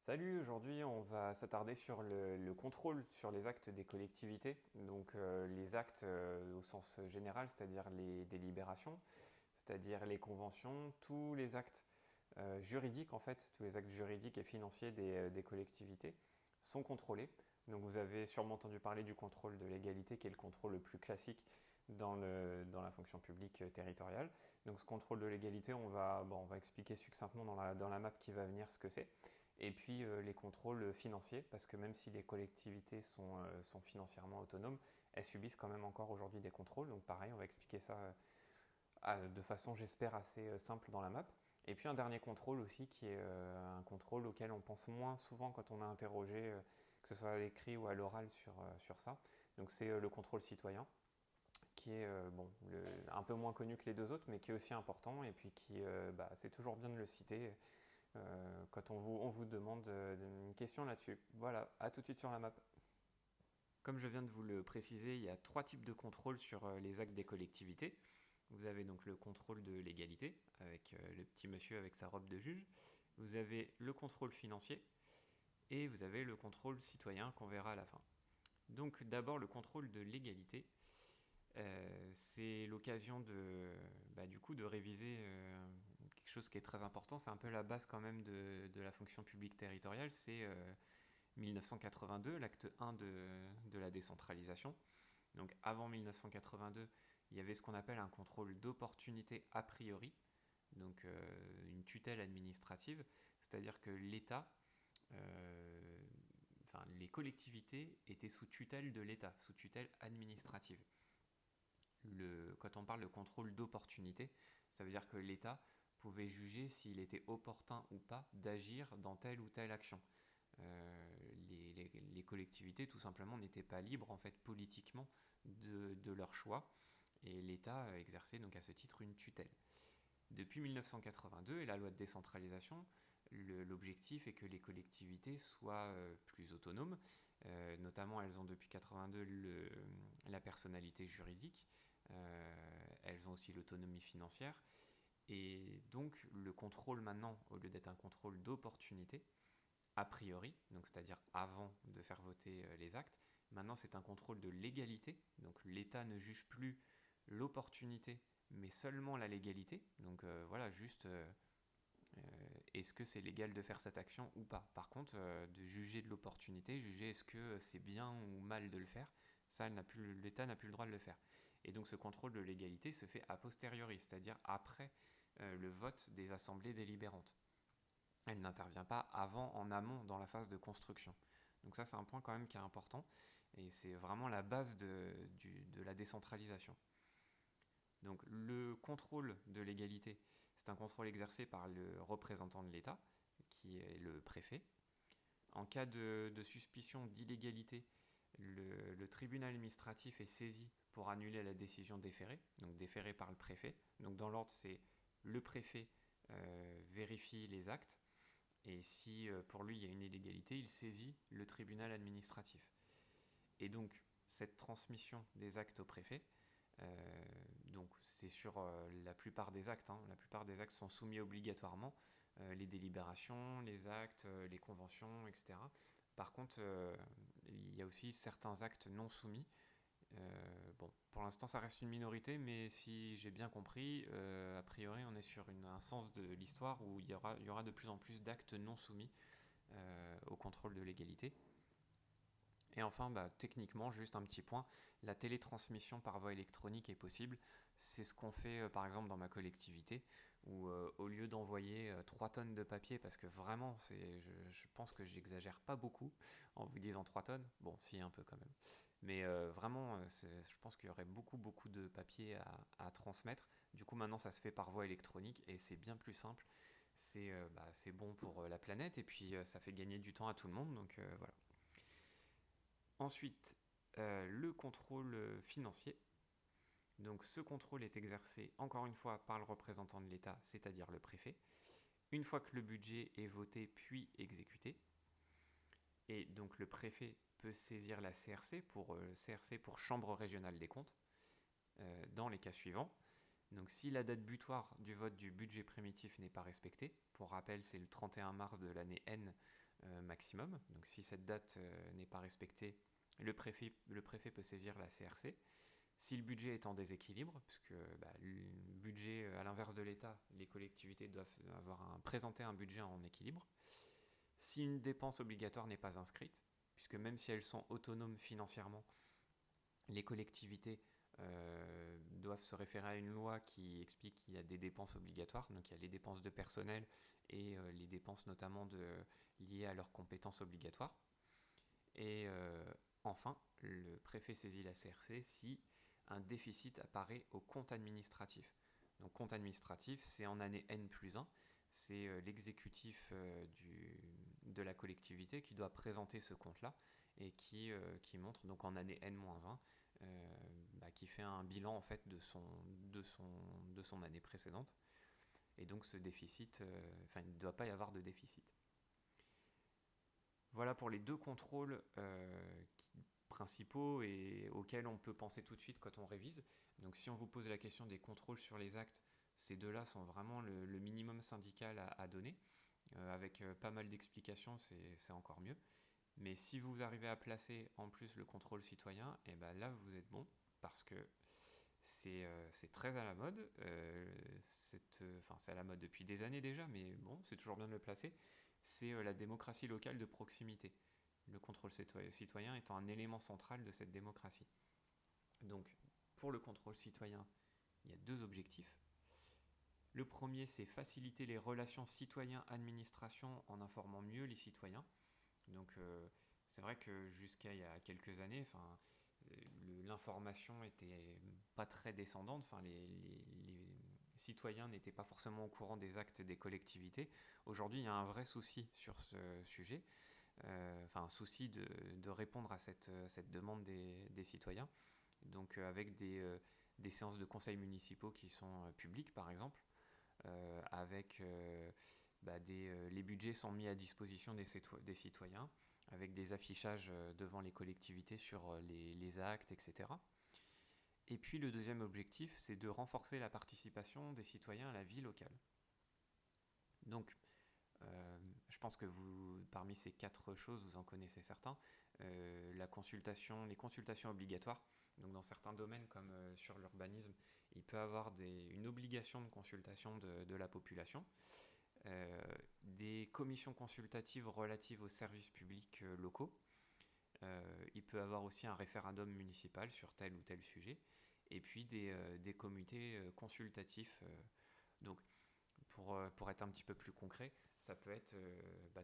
Salut, aujourd'hui on va s'attarder sur le contrôle sur les actes des collectivités, donc les actes au sens général, c'est-à-dire les délibérations, c'est-à-dire les conventions, tous les actes juridiques en fait, tous les actes juridiques et financiers des collectivités sont contrôlés. Donc vous avez sûrement entendu parler du contrôle de légalité qui est le contrôle le plus classique dans la fonction publique territoriale. Donc ce contrôle de légalité, on va expliquer succinctement dans la map qui va venir ce que c'est. Et puis les contrôles financiers, parce que même si les collectivités sont financièrement autonomes, elles subissent quand même encore aujourd'hui des contrôles. Donc pareil, on va expliquer ça de façon, j'espère, assez simple dans la map. Et puis un dernier contrôle aussi, qui est un contrôle auquel on pense moins souvent quand on a interrogé, que ce soit à l'écrit ou à l'oral sur ça. Donc c'est le contrôle citoyen, qui est un peu moins connu que les deux autres, mais qui est aussi important, et puis c'est toujours bien de le citer quand on vous demande une question là-dessus. Voilà, à tout de suite sur la map. Comme je viens de vous le préciser, il y a trois types de contrôle sur les actes des collectivités. Vous avez donc le contrôle de légalité, avec le petit monsieur avec sa robe de juge. Vous avez le contrôle financier, et vous avez le contrôle citoyen qu'on verra à la fin. Donc d'abord le contrôle de légalité. C'est l'occasion du coup de réviser quelque chose qui est très important. C'est un peu la base quand même de la fonction publique territoriale. C'est 1982, l'acte 1 de la décentralisation. Donc avant 1982, il y avait ce qu'on appelle un contrôle d'opportunité a priori, donc une tutelle administrative, c'est-à-dire que l'État, euh, les collectivités étaient sous tutelle de l'État, sous tutelle administrative. Quand on parle de contrôle d'opportunité, ça veut dire que l'État pouvait juger s'il était opportun ou pas d'agir dans telle ou telle action. Les collectivités, tout simplement, n'étaient pas libres, en fait, politiquement, de leur choix, et l'État exerçait donc à ce titre une tutelle. Depuis 1982 et la loi de décentralisation, l'objectif est que les collectivités soient plus autonomes. Notamment, elles ont depuis 82 la personnalité juridique. Elles ont aussi l'autonomie financière. Et donc, le contrôle maintenant, au lieu d'être un contrôle d'opportunité, a priori, donc c'est-à-dire avant de faire voter les actes, maintenant c'est un contrôle de légalité. Donc l'État ne juge plus l'opportunité, mais seulement la légalité. Donc voilà, juste est-ce que c'est légal de faire cette action ou pas. Par contre, de juger de l'opportunité, juger est-ce que c'est bien ou mal de le faire, ça, l'État n'a plus le droit de le faire. Et donc ce contrôle de légalité se fait a posteriori, c'est-à-dire après le vote des assemblées délibérantes. Elle n'intervient pas avant, en amont, dans la phase de construction. Donc ça, c'est un point quand même qui est important, et c'est vraiment la base de la décentralisation. Donc le contrôle de légalité, c'est un contrôle exercé par le représentant de l'État, qui est le préfet. En cas de suspicion d'illégalité, le tribunal administratif est saisi pour annuler la décision déférée, donc déférée par le préfet. Donc dans l'ordre, c'est le préfet vérifie les actes, et si pour lui il y a une illégalité, il saisit le tribunal administratif. Et donc cette transmission des actes au préfet, donc c'est sur la plupart des actes, hein. La plupart des actes sont soumis obligatoirement, les délibérations, les actes, les conventions, etc. Par contre, il y a aussi certains actes non soumis. Bon, pour l'instant ça reste une minorité, mais si j'ai bien compris, a priori on est sur un sens de l'histoire où il y aura de plus en plus d'actes non soumis au contrôle de légalité. Et enfin, techniquement, juste un petit point, la télétransmission par voie électronique est possible. C'est ce qu'on fait par exemple dans ma collectivité, où au lieu d'envoyer 3 tonnes de papier, parce que vraiment, je pense que j'exagère pas beaucoup en vous disant 3 tonnes, bon, si un peu quand même. Mais vraiment, je pense qu'il y aurait beaucoup, beaucoup de papier à transmettre. Du coup, maintenant, ça se fait par voie électronique et c'est bien plus simple. C'est bon pour la planète et puis ça fait gagner du temps à tout le monde, donc voilà. Ensuite, le contrôle financier. Donc ce contrôle est exercé encore une fois par le représentant de l'État, c'est-à-dire le préfet, une fois que le budget est voté puis exécuté. Et donc le préfet peut saisir la CRC pour Chambre régionale des comptes, dans les cas suivants. Donc si la date butoir du vote du budget primitif n'est pas respectée, pour rappel c'est le 31 mars de l'année N maximum. Donc si cette date n'est pas respectée, le préfet peut saisir la CRC. Si le budget est en déséquilibre, puisque le budget, à l'inverse de l'État, les collectivités doivent présenter un budget en équilibre. Si une dépense obligatoire n'est pas inscrite, puisque même si elles sont autonomes financièrement, les collectivités doivent se référer à une loi qui explique qu'il y a des dépenses obligatoires, donc il y a les dépenses de personnel et les dépenses notamment liées à leurs compétences obligatoires. Et enfin, le préfet saisit la CRC si un déficit apparaît au compte administratif. Donc compte administratif, c'est en année N+1, c'est l'exécutif de la collectivité qui doit présenter ce compte-là et qui montre donc en année N-1 qui fait un bilan en fait de son année précédente. Et donc ce déficit, il ne doit pas y avoir de déficit. Voilà pour les deux contrôles principaux et auxquels on peut penser tout de suite quand on révise. Donc si on vous pose la question des contrôles sur les actes, ces deux-là sont vraiment le minimum syndical à donner. Avec pas mal d'explications, c'est encore mieux. Mais si vous arrivez à placer en plus le contrôle citoyen, et ben là vous êtes bon, parce que c'est très à la mode. C'est à la mode depuis des années déjà, mais bon, c'est toujours bien de le placer. C'est la démocratie locale de proximité. Le contrôle citoyen étant un élément central de cette démocratie. Donc, pour le contrôle citoyen, il y a deux objectifs. Le premier, c'est faciliter les relations citoyen-administration en informant mieux les citoyens. Donc, c'est vrai que jusqu'à il y a quelques années, l'information était pas très descendante. Les citoyens n'étaient pas forcément au courant des actes des collectivités. Aujourd'hui, il y a un vrai souci sur ce sujet. Un souci de répondre à cette demande des citoyens. Donc avec des séances de conseils municipaux qui sont publiques par exemple, avec les budgets sont mis à disposition des citoyens, avec des affichages devant les collectivités sur les actes, etc. Et puis le deuxième objectif, c'est de renforcer la participation des citoyens à la vie locale. Donc je pense que parmi ces quatre choses, vous en connaissez certains. Les consultations obligatoires. Donc dans certains domaines, comme sur l'urbanisme, il peut y avoir une obligation de consultation de la population. Des commissions consultatives relatives aux services publics locaux. Il peut y avoir aussi un référendum municipal sur tel ou tel sujet. Et puis des comités consultatifs. Donc pour être un petit peu plus concret, ça peut être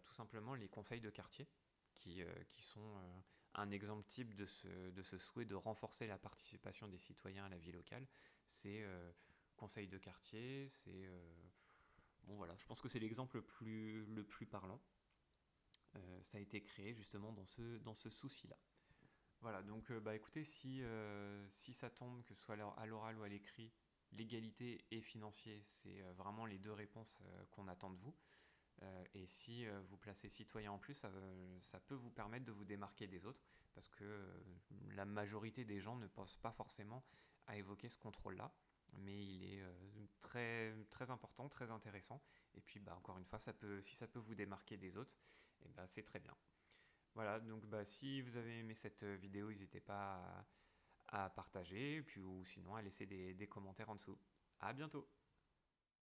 tout simplement les conseils de quartier qui sont un exemple type de ce souhait de renforcer la participation des citoyens à la vie locale. C'est conseil de quartier, c'est... voilà, je pense que c'est l'exemple le plus parlant. Ça a été créé justement dans ce souci-là. Voilà, donc écoutez, si ça tombe, que ce soit à l'oral ou à l'écrit, l'égalité et financier, c'est vraiment les deux réponses qu'on attend de vous. Et si vous placez citoyen en plus, ça peut vous permettre de vous démarquer des autres, parce que la majorité des gens ne pensent pas forcément à évoquer ce contrôle-là, mais il est très, très important, très intéressant. Et puis encore une fois, si ça peut vous démarquer des autres, c'est très bien. Voilà, donc si vous avez aimé cette vidéo, n'hésitez pas à partager, ou sinon à laisser des commentaires en dessous. À bientôt!